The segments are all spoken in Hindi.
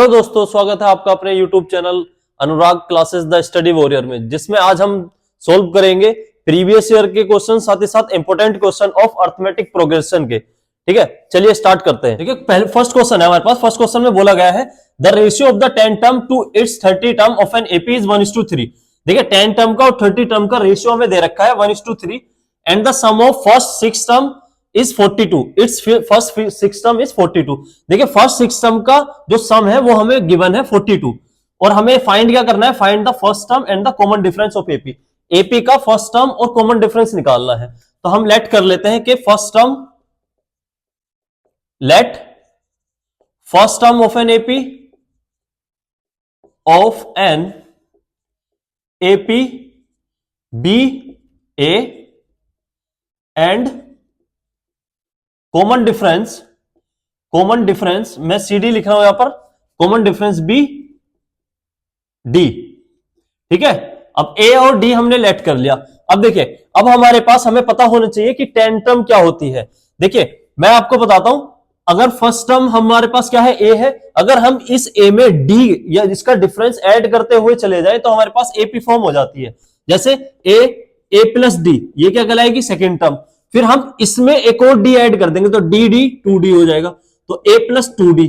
हेलो दोस्तों, स्वागत है आपका अपने YouTube channel Anurag classes the study warrior में, जिसमें आज हम सोल्व करेंगे प्रीवियस ईयर के क्वेश्चन, साथ ही साथ important question of arithmetic progression के। ठीक है, चलिए स्टार्ट करते हैं। ठीक है, पहले फर्स्ट क्वेश्चन है हमारे पास। फर्स्ट क्वेश्चन में बोला गया है the ratio of the 10 term to its 30 term of an AP is 1:3। देखिए 10 टर्म का और 30 टर्म का रेशियो हमें दे रखा है 1:3 and the sum of first 6 term is 42, its first 6 term is 42। देखिए फर्स्ट 6 टर्म का जो सम है वो हमें गिवन है 42 और हमें फाइंड क्या करना है, find the first term and the common difference of AP. AP का फर्स्ट टर्म और कॉमन डिफरेंस निकालना है। तो हम लेट कर लेते हैं कि first term of an AP be A and common difference मैं सी डी लिख रहा हूं यहां पर, कॉमन डिफरेंस बी डी। ठीक है, अब ए और डी हमने लेट कर लिया। अब देखिए, अब हमारे पास हमें पता होना चाहिए कि 10 टर्म क्या होती है। देखिए मैं आपको बताता हूं, अगर फर्स्ट टर्म हमारे पास क्या है, ए है, अगर हम इस ए में डी या इसका डिफरेंस ऐड करते हुए चले जाएं तो हमारे पास एपी फॉर्म हो जाती है। जैसे ए प्लस डी, ये क्या कहलाएगी, सेकेंड टर्म। फिर हम इसमें एक और डी ऐड कर देंगे तो डी डी 2d हो जाएगा, तो a प्लस 2d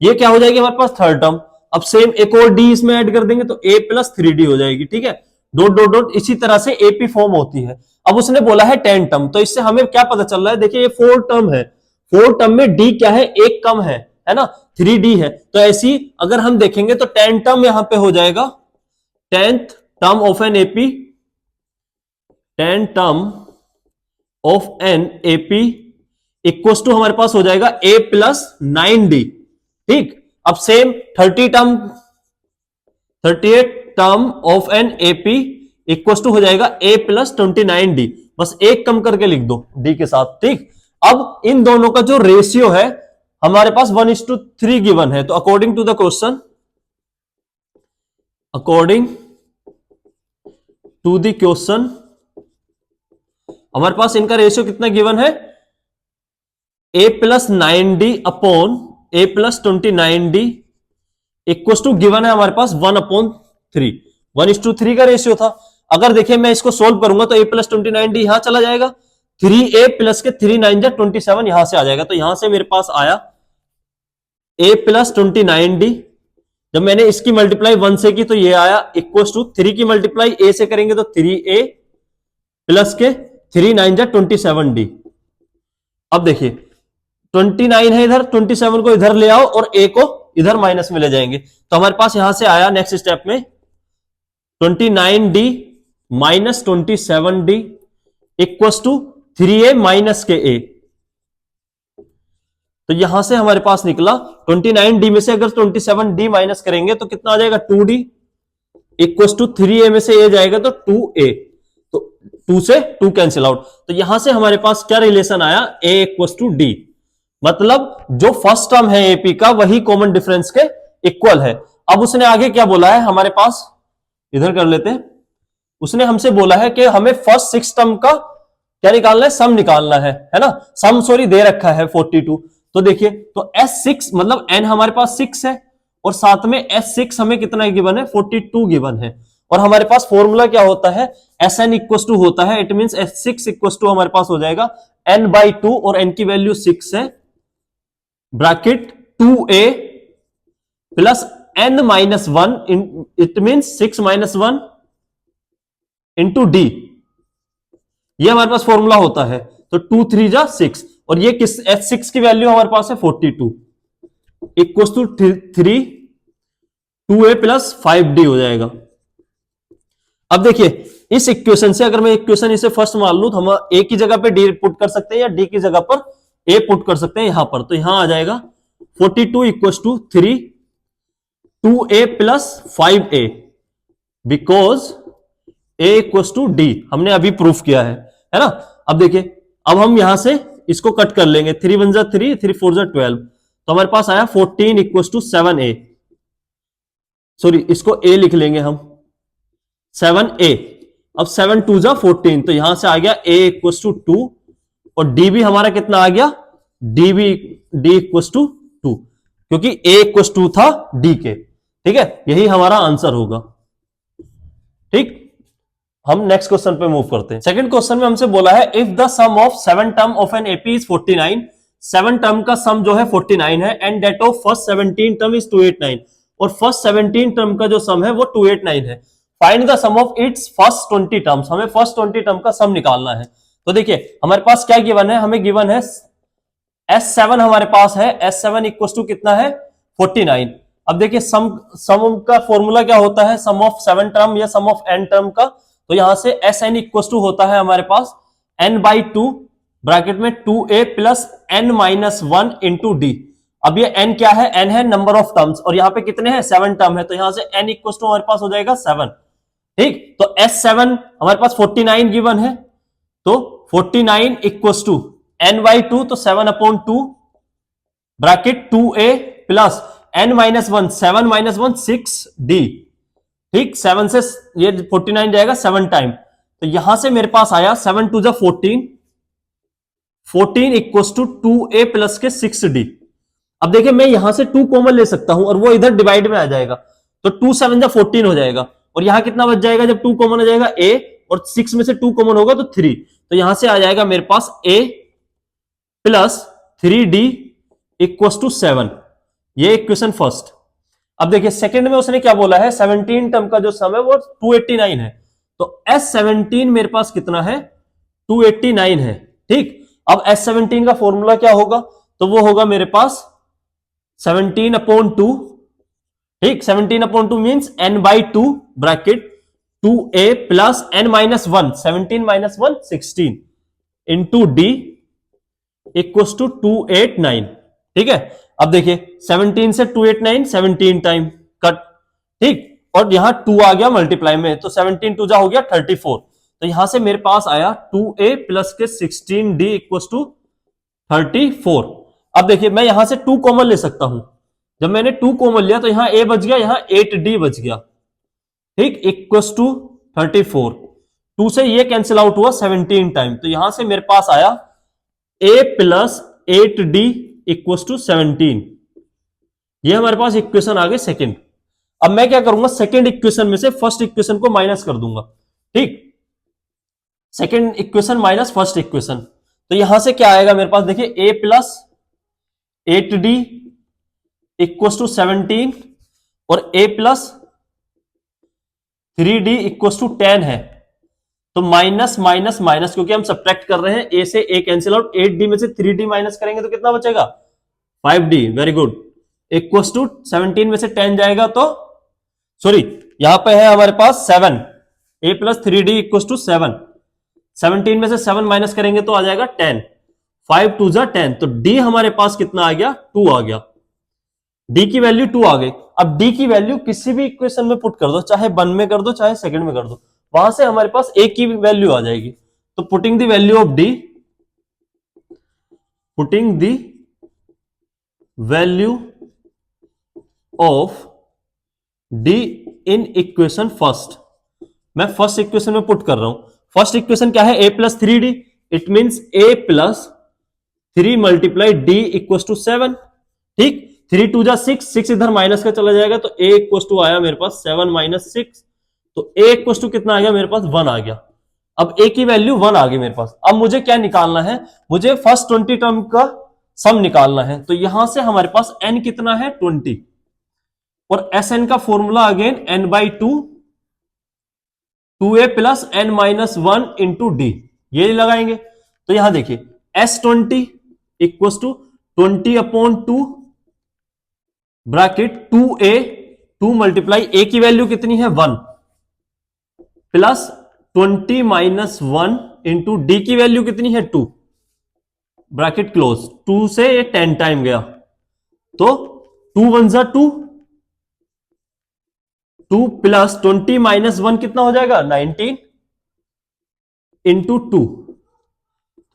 ये क्या हो जाएगी हमारे पास, थर्ड टर्म। अब सेम एक और d इसमें ऐड कर देंगे तो a प्लस 3d हो जाएगी। ठीक है, डॉट डॉट डॉट, इसी तरह से एपी फॉर्म होती है। अब उसने बोला है 10 टर्म, तो इससे हमें क्या पता चल रहा है, देखिए ये 4 टर्म है, 4 टर्म में d क्या है, एक कम है ना, 3d है। तो ऐसी अगर हम देखेंगे तो 10 टर्म यहां पे हो जाएगा 10th term of an AP, 10 term of an AP equal to हमारे पास हो जाएगा a प्लस 9d। ठीक, अब same 38 term of an AP equal to हो जाएगा a प्लस 29d। बस एक कम करके लिख दो d के साथ। ठीक, अब इन दोनों का जो रेशियो है हमारे पास 1:3 गिवन है। तो अकॉर्डिंग टू द क्वेश्चन, हमारे पास इनका रेशियो कितना गिवन है, a plus 9d upon a plus 29d equal to given है हमारे पास 1/3। 1:3 का रेशियो था। अगर देखिए मैं इसको सोल्व करूंगा तो a प्लस 29d यहां चला जाएगा, 3a प्लस के 3 9 जा 27 यहां से आ जाएगा। तो यहां से मेरे पास आया a प्लस 29d, जब मैंने इसकी मल्टीप्लाई 1 से की तो ये आया इक्वल टू 3 की मल्टीप्लाई a से करेंगे तो 3a प्लस के 3 9 जा 27d। अब देखिए 29 है इधर, 27 को इधर ले आओ और a को इधर माइनस में ले जाएंगे। तो हमारे पास यहां से आया नेक्स्ट स्टेप में 29d minus 27d equal to 3a minus के a। तो यहां से हमारे पास निकला 29d में से अगर 27d माइनस करेंगे तो कितना आ जाएगा, 2d इक्वल टू 3a में से a जाएगा तो 2a, तो 2 से 2 कैंसिल आउट। तो यहां से हमारे पास क्या रिलेशन आया, a इक्वल टू d, मतलब जो फर्स्ट टर्म है एपी का वही कॉमन डिफरेंस के इक्वल है। अब उसने आगे क्या बोला है हमारे पास, इधर कर लेते हैं। उसने हमसे बोला है कि हमें फर्स्ट 6 टर्म का क्या निकालना है, सम निकालना है ना। सम सॉरी दे रखा है 42। तो देखिए, तो S6 मतलब n हमारे पास 6 है और साथ में S6 हमें कितना गिवन है, 42 गिवन है। और हमारे पास फॉर्मूला क्या होता है, Sn इक्वल टू होता है, it means S6 equal to हमारे पास हो जाएगा n/2 और n की वैल्यू 6 है, bracket 2a plus n-1, it means 6 - 1 into d। ये हमारे पास फॉर्मूला होता है। तो 2 3 जा 6 और ये किस S6 की वैल्यू हमारे पास है 42 equal to 3 2a plus 5d हो जाएगा। अब देखिए इस इक्वेशन से अगर मैं इक्वेशन इसे फर्स्ट मान लूं तो हम a की जगह पे d पुट कर सकते हैं या d की जगह पर a पुट कर सकते हैं यहां पर। तो यहां आ जाएगा 42 equal to 3 2a plus 5a because a equal to d, हमने अभी प्रूफ किया है ना। अब देखिए, अब हम यहां से इसको कट कर लेंगे, 3 1 जा 3 3 4 जा 12, तो हमारे पास आया 14 इक्वल टू 7a, सॉरी इसको a लिख लेंगे हम 7a। अब 7 2 जा 14, तो यहां से आ गया a इक्वल टू 2 और d भी हमारा कितना आ गया, डी इक्वल टू 2। क्योंकि a इक्वल टू था d के। ठीक है, यही हमारा आंसर होगा। ठीक, हम नेक्स्ट क्वेश्चन पे मूव करते हैं। सेकंड क्वेश्चन में हमसे बोला है if the sum of 7 term of an AP is 49, 7 term का सम जो है 49 है, and that of first 17 term is 289, और फर्स्ट 17 टर्म का जो सम है वो 289 है। Find the sum of its first 20 terms, हमें फर्स्ट 20 टर्म का सम निकालना है। तो देखिए हमारे पास क्या गिवन है, हमें गिवन है S7 हमारे पास है, S7 इक्वल टू कितना है 49। अब देखिए सम का फॉर्मूला क्या होता है, सम ऑफ 7 टर्म या सम ऑफ n टर्म का, तो यहां से Sn इक्वल टू होता है हमारे पास n/2 ब्रैकेट में 2a plus n minus 1 into D. अब ये n क्या है, n है नंबर ऑफ टर्म्स, और यहां पे कितने हैं 7 टर्म है, तो यहां से n इक्वल टू हमारे पास हो जाएगा 7। ठीक, तो S7 हमारे पास 49 गिवन है, तो 49 इक्वल टू n/2, तो 7/2 bracket 2a plus n minus 1, 7 minus 1 6d। ठीक, 7 से ये 49 जाएगा 7 टाइम, तो यहां से मेरे पास आया 7 to 14, 14 equal to 2a plus के 6d। अब देखिए मैं यहां से 2 कॉमन ले सकता हूं और वो इधर डिवाइड में आ जाएगा, तो 2 7 जा 14 हो जाएगा, और यहां कितना बच जाएगा, जब 2 कॉमन हो जाएगा a, और 6 में से 2 कॉमन होगा तो 3, तो यहां से आ जाएगा मेरे पास a plus 3d equal to 7। ये इक्वेशन फर्स्ट। अब देखिए सेकंड में उसने क्या बोला है, 17 टर्म का जो सम है वो 289 है, तो S17 मेरे पास कितना है 289 है। ठीक, अब S17 का फॉर्मूला क्या होगा, तो वो होगा मेरे पास 17/2। ठीक, 17/2 means n/2 bracket 2a plus n minus 1, 17 minus 1 16 into D equal to 289। ठीक है, अब देखिए 17 से 289 17 टाइम कट। ठीक, और यहां 2 आ गया मल्टीप्लाई में, तो 17 2 जा हो गया 34, तो यहां से मेरे पास आया 2a प्लस के 16d इक्वल टू 34। अब देखिए मैं यहां से 2 कॉमन ले सकता हूं, जब मैंने 2 कॉमन लिया तो यहां a बच गया, यहां 8d बच गया। ठीक, इक्वल टू 34, 2 से ये कैंसिल आउट हुआ 17 टाइम, तो यहां से मेरे पास आया a plus 8d equal to 17। ये हमारे पास इक्वेशन आ गई सेकंड। अब मैं क्या करूंगा, सेकंड इक्वेशन में से फर्स्ट इक्वेशन को माइनस कर दूंगा। ठीक, second equation minus first equation, तो यहां से क्या आएगा मेरे पास, देखिए a plus 8d equal to 17 और a plus 3d equal to 10 है, तो माइनस माइनस माइनस, क्योंकि हम सब्ट्रैक्ट कर रहे हैं, a से a कैंसिल आउट, 8d में से 3d माइनस करेंगे तो कितना बचेगा 5d। Very good, equal to 17 में से 10 जाएगा तो सॉरी यहां पे है हमारे पास 7, a plus 3d equal to 7, 17 में से 7 माइनस करेंगे तो आ जाएगा 10, 5 2 जा 10, तो d हमारे पास कितना आ गया 2 आ गया, d की वैल्यू 2 आ गई। अब d की वैल्यू किसी भी इक्वेशन में पुट कर दो, चाहे 1 में कर दो चाहे सेकंड में कर दो, वहां से हमारे पास a की वैल्यू आ जाएगी। तो putting the value of d, putting the value of d in equation first, मैं फर्स्ट इक्वेशन में पुट कर रहा हूं। फर्स्ट इक्वेशन क्या है, a plus 3d, it means a plus 3 multiply d equal to 7। ठीक, 3 2 जा 6, 6 इधर माइनस का चला जाएगा, तो a इक्वल टू आया मेरे पास 7 माइनस 6, तो a इक्वल टू कितना आ गया मेरे पास 1 आ गया। अब a की वैल्यू 1 आ गई मेरे पास। अब मुझे क्या निकालना है, मुझे फर्स्ट 20 टर्म का सम निकालना है, तो यहां से हमारे पास n कितना है 20, और Sn का formula again n/2 2a plus n minus 1 into D, ये लगाएंगे। तो यहां देखिए S20 equal to 20/2 bracket 2a, 2 multiply a की वैल्यू कितनी है 1 प्लस 20 माइनस 1 इंटू डी की वैल्यू कितनी है 2 ब्रैकेट क्लोज, 2 से ये 10 टाइम गया, तो 2 1 जा 2, 2 प्लस 20 माइनस 1 कितना हो जाएगा 19 इंटू 2,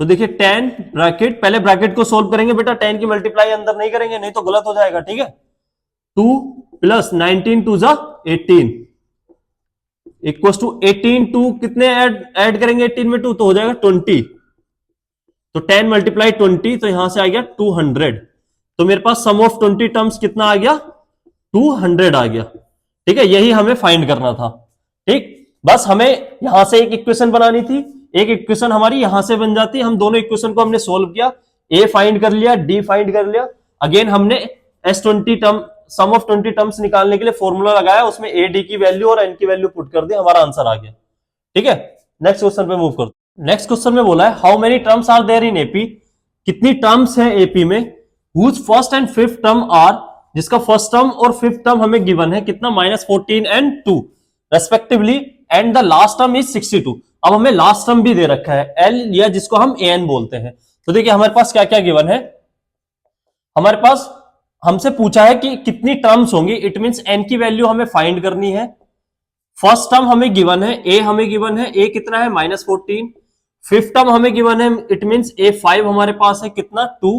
तो देखिए 10 ब्रैकेट, पहले ब्रैकेट को सोल्व करेंगे बेटा, 10 की मल्टीप्लाई अंदर नहीं करेंगे नहीं तो गलत हो जाएगा। ठीक है, 2 प्लस 19 2 जा 18 इक्वल टू 18, 2 कितने ऐड करेंगे 18 में 2, तो हो जाएगा 20, तो 10 मल्टीप्लाई 20, तो यहां से आ गया 200, तो मेरे पास सम ऑफ 20 टर्म्स कितना आ गया, 200 आ गया। ठीक है, यही हमें फाइंड करना था। ठीक, बस हमें यहां से एक इक्वेशन बनानी थी, एक इक्वेशन हमारी यहां से बन जाती, हम दोनों इक्वेशन को हमने सोल्व किया, ए फाइंड कर लिया, डी फाइंड कर लिया। अगेन हमने S20 term some of 20 terms निकालने के लिए फॉर्मूला लगाया, उसमें ए डी की वैल्यू और एन की वैल्यू पुट कर दी, हमारा आंसर आ गया। ठीक है, नेक्स्ट क्वेश्चन पे मूव करते। नेक्स्ट क्वेश्चन में बोला है how many terms are there in AP, कितनी टर्म्स है एपी में, whose first and fifth term are, जिसका फर्स्ट टर्म और फिफ्थ टर्म हमें गिवन है कितना, -14 and 2 respectively, and the last term is 62। अब हमें लास्ट टर्म भी दे रखा है एल, या जिसको हम एन बोलते हैं। तो देखिए हमारे पास क्या क्या गिवन है, हमारे पास हमसे पूछा है कि कितनी टर्म्स होंगी, इट मींस एन की वैल्यू हमें फाइंड करनी है। फर्स्ट टर्म हमें गिवन है, ए हमें गिवन है, ए कितना है -14। फिफ्थ टर्म हमें गिवन है, इट मींस ए 5 हमारे पास है कितना 2,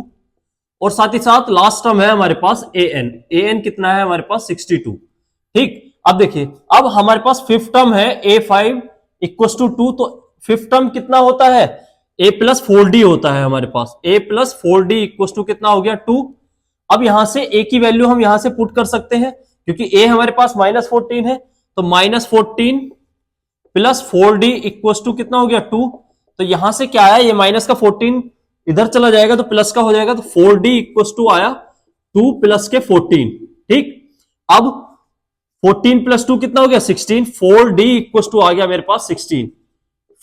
और साथ ही साथ लास्ट टर्म है हमारे पास ए एन कितना है हमारे पास 62। ठीक, अब देखिए अब हमारे पास फिफ्थ टर्म है A5 इक्वल टू 2, तो फिफ्थ टर्म कितना होता है, A प्लस 4D होता है हमारे पास, A plus 4D equal to कितना हो गया 2। अब यहां से A की वैल्यू हम यहां से पुट कर सकते हैं, क्योंकि A हमारे पास -14 है, तो -14 प्लस 4D इक्वल टू कितना हो गया 2। तो यहां से क्या आया, ये माइनस का 14 इधर चला जाएगा तो प्लस का हो जाएगा, तो 4D इक्वल टू आया 2 प्लस के 14। ठीक, अब 14 प्लस 2 कितना हो गया 16, 4D इक्वल टू आ गया मेरे पास 16,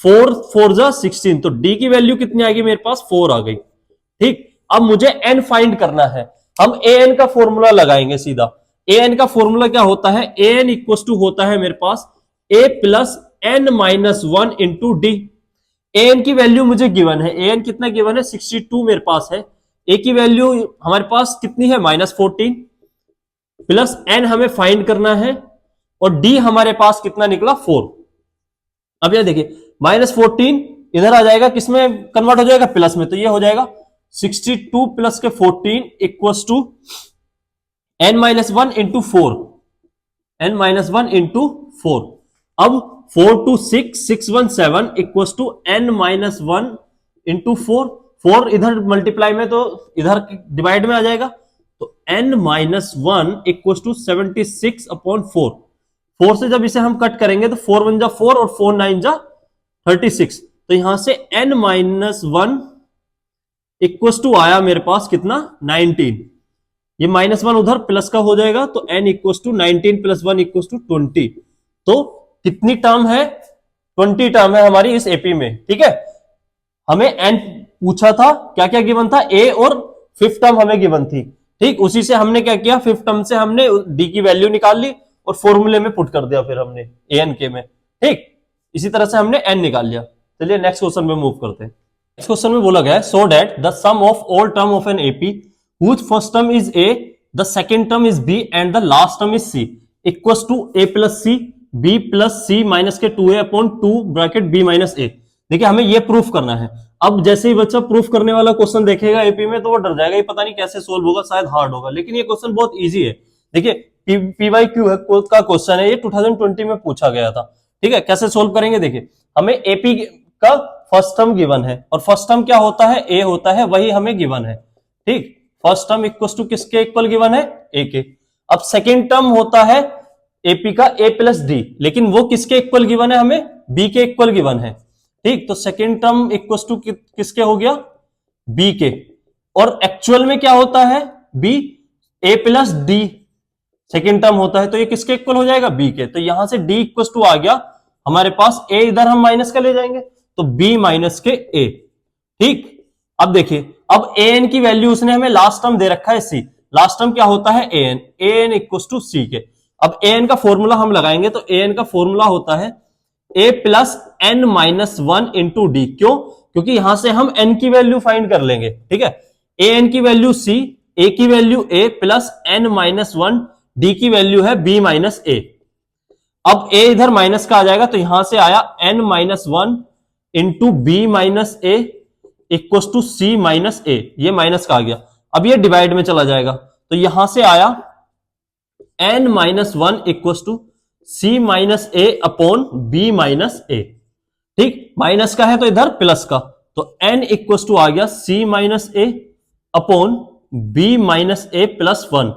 4 4 जा 16, तो D की वैल्यू कितनी आ गई मेरे पास 4 आ गई। ठीक, अब मुझे n फाइंड करना है, हम an का फॉर्मूला लगाएंगे सीधा। an का फॉर्मूला क्या होता है, an इक्वल टू होता है मेरे पास a plus n-1 into D. an की वैल्यू मुझे गिवन है, an कितना गिवन है 62 मेरे पास है, a की वैल्यू हमारे पास कितनी है -14, प्लस n हमें फाइंड करना है, और d हमारे पास कितना निकला 4। अब ये देखिए -14 इधर आ जाएगा, किसमें कन्वर्ट हो जाएगा, प्लस में, तो ये हो जाएगा 62 प्लस के 14 equal to n-1 into 4, n-1 into 4। अब 4 to 6 617 equal to n-1 into 4, 4 इधर मल्टीप्लाई में तो इधर डिवाइड में आ जाएगा, तो n-1 इक्वल टू 76 अपॉन 4। 4 से जब इसे हम कट करेंगे तो 4 1 जा 4 और 4 9 जा 36, तो यहां से n-1 इक्वल टू आया मेरे पास कितना 19, ये -1 उधर प्लस का हो जाएगा, तो n equal to 19 plus 1 equal to 20। तो कितनी टर्म है, 20 टर्म है हमारी इस एपी में। ठीक है, हमें n पूछा था, क्या क्या गिवन था, a और फिफ्थ टर्म हमें गिवन थी। ठीक, उसी से हमने क्या किया, फिफ्थ टर्म से हमने d की वैल्यू निकाल ली और फॉर्मूले में पुट कर दिया फिर हमने an के में। ठीक, इसी तरह से हमने n निकाल लिया। चलिए नेक्स्ट क्वेश्चन में मूव करते हैं। नेक्स्ट क्वेश्चन में बोला गया है so that the sum of all term of an AP whose first term is a, the second term is b and the last term is c equals to a plus c, b plus c minus के 2a upon 2 bracket b minus a। देखिए हमें ये प्रूफ करना है। अब जैसे ही बच्चा प्रूफ करने वाला क्वेश्चन देखेगा एपी में तो वो डर जाएगा, ये पता नहीं कैसे सोल्व होगा, शायद हार्ड होगा, लेकिन ये क्वेश्चन बहुत इजी है। देखिए PYQ का क्वेश्चन है, ये 2020 में पूछा गया था। ठीक है, कैसे सोल्व करेंगे, देखिए हमें एपी का फर्स्ट टर्म गिवन है, और फर्स्ट टर्म क्या होता है, ए होता है, वही हमें गिवन है। ठीक, फर्स्ट टर्म इक्वल टू किसके इक्वल गिवन है, ए के। अब सेकेंड टर्म होता है एपी का ए प्लस डी, लेकिन वो किसके इक्वल गिवन है, हमें बी के इक्वल गिवन है। ठीक, तो सेकेंड टर्म इक्वल टू किसके हो गया, बी के, और एक्चुअल में क्या होता है, बी ए प्लस डी सेकेंड टर्म होता है, तो ये किसके इक्वल हो जाएगा, बी के। तो यहां से डी इक्वल टू आ गया हमारे पास, ए इधर हम माइनस का ले जाएंगे तो बी माइनस के ए। ठीक, अब देखिए अब ए एन की वैल्यू उसने हमें लास्ट टर्म दे रखा है सी, लास्ट टर्म क्या होता है ए एन इक्वल टू सी के। अब ए एन का फॉर्मूला हम लगाएंगे, तो ए एन का फॉर्मूला होता है A plus N minus 1 into D. क्यों, क्योंकि यहां से हम एन की वैल्यू फाइंड कर लेंगे। ठीक है, ए एन की वैल्यू सी, ए की वैल्यू ए प्लस एन माइनस 1, डी की वैल्यू है बी माइनस ए। अब ए इधर माइनस का आ जाएगा, तो यहां से आया N minus 1 into B minus A equal to C minus A, ये माइनस का आ गया। अब ये डिवाइड में चला जाएगा, तो यहां से आया N minus 1 equal to C minus A upon B minus A. ठीक, माइनस का है तो इधर प्लस का, तो एन इक्वल टू आ गया सी minus A upon B minus A plus 1।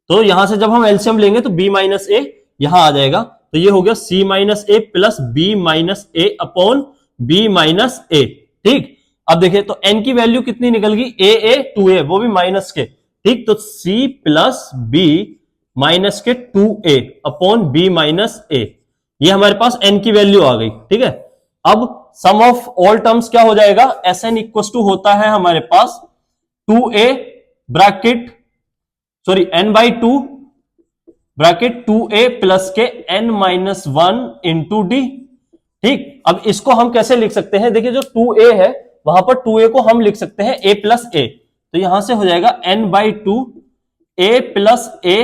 तो यहां से जब हम एलसीएम लेंगे तो b माइनस ए यहां आ जाएगा, तो ये हो गया c minus A plus B minus A upon B minus A. ठीक, अब देखिए तो n की वैल्यू कितनी निकल गई, a 2a, वो भी माइनस के। ठीक, तो c प्लस बी माइनस के 2a upon B minus A, ये हमारे पास n की वैल्यू आ गई। ठीक है, अब सम ऑफ ऑल टर्म्स क्या हो जाएगा, Sn इक्वल टू होता है हमारे पास 2a bracket sorry n/2 bracket 2a plus के n माइनस 1 इंटू डी। ठीक, अब इसको हम कैसे लिख सकते हैं, देखिए जो 2a है वहां पर 2a को हम लिख सकते हैं a प्लस ए, तो यहां से हो जाएगा n/2 a plus A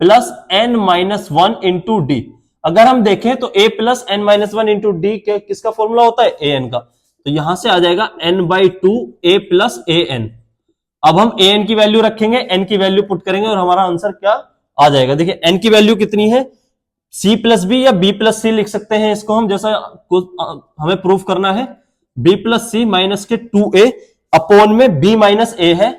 plus n minus 1 into D. अगर हम देखें तो a plus n minus 1 into D किसका फॉर्मूला होता है, an का, तो यहां से आ जाएगा n/2 a प्लस an। अब हम an की वैल्यू रखेंगे, n की वैल्यू पुट करेंगे और हमारा आंसर क्या आ जाएगा। देखिए n की वैल्यू कितनी है, c प्लस बी या b प्लस सी लिख सकते हैं इसको हम, जैसा हमें प्रूफ करना है, b प्लस सी माइनस के 2a अपॉन में b माइनस a है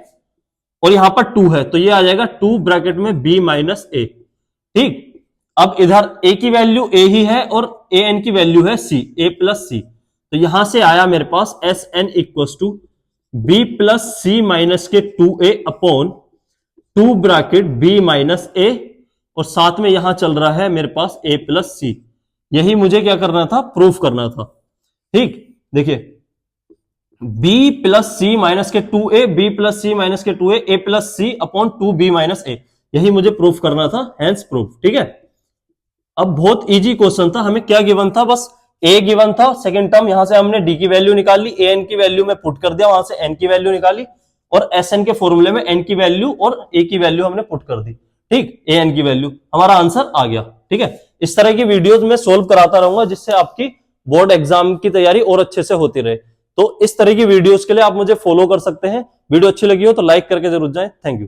और यहां पर 2 है, तो ये आ जाएगा 2 ब्रैकेट में b माइनस a। ठीक, अब इधर a की वैल्यू a ही है और an की वैल्यू है c, a प्लस सी, तो यहां से आया मेरे पास Sn equal to b plus C minus के 2a upon 2 bracket b minus a और साथ में यहां चल रहा है मेरे पास a प्लस सी। यही मुझे क्या करना था, प्रूफ करना था। ठीक, देखिए b प्लस सी माइनस के 2a, b plus C minus के 2a, a plus C upon 2b minus a, यही मुझे प्रूफ करना था, हेंस प्रूफ। ठीक है, अब बहुत इजी क्वेश्चन था, हमें क्या गिवन था, बस a गिवन था, सेकंड टर्म यहां से हमने d की वैल्यू निकाल ली, an की वैल्यू में पुट कर दिया, वहां से n की वैल्यू निकाली और Sn के फॉर्मूले में n की वैल्यू और a की वैल्यू हमने पुट कर दी। ठीक, an की वैल्यू, हमारा आंसर आ गया। ठीक है, इस तरह की वीडियोस में सोल्व कराता रहूंगा जिससे आपकी बोर्ड एग्जाम की तैयारी और अच्छे से होती रहे। तो इस तरह की वीडियोस के लिए आप मुझे फॉलो कर सकते हैं। वीडियो अच्छी लगी हो तो लाइक करके जरूर जाएं। Thank you.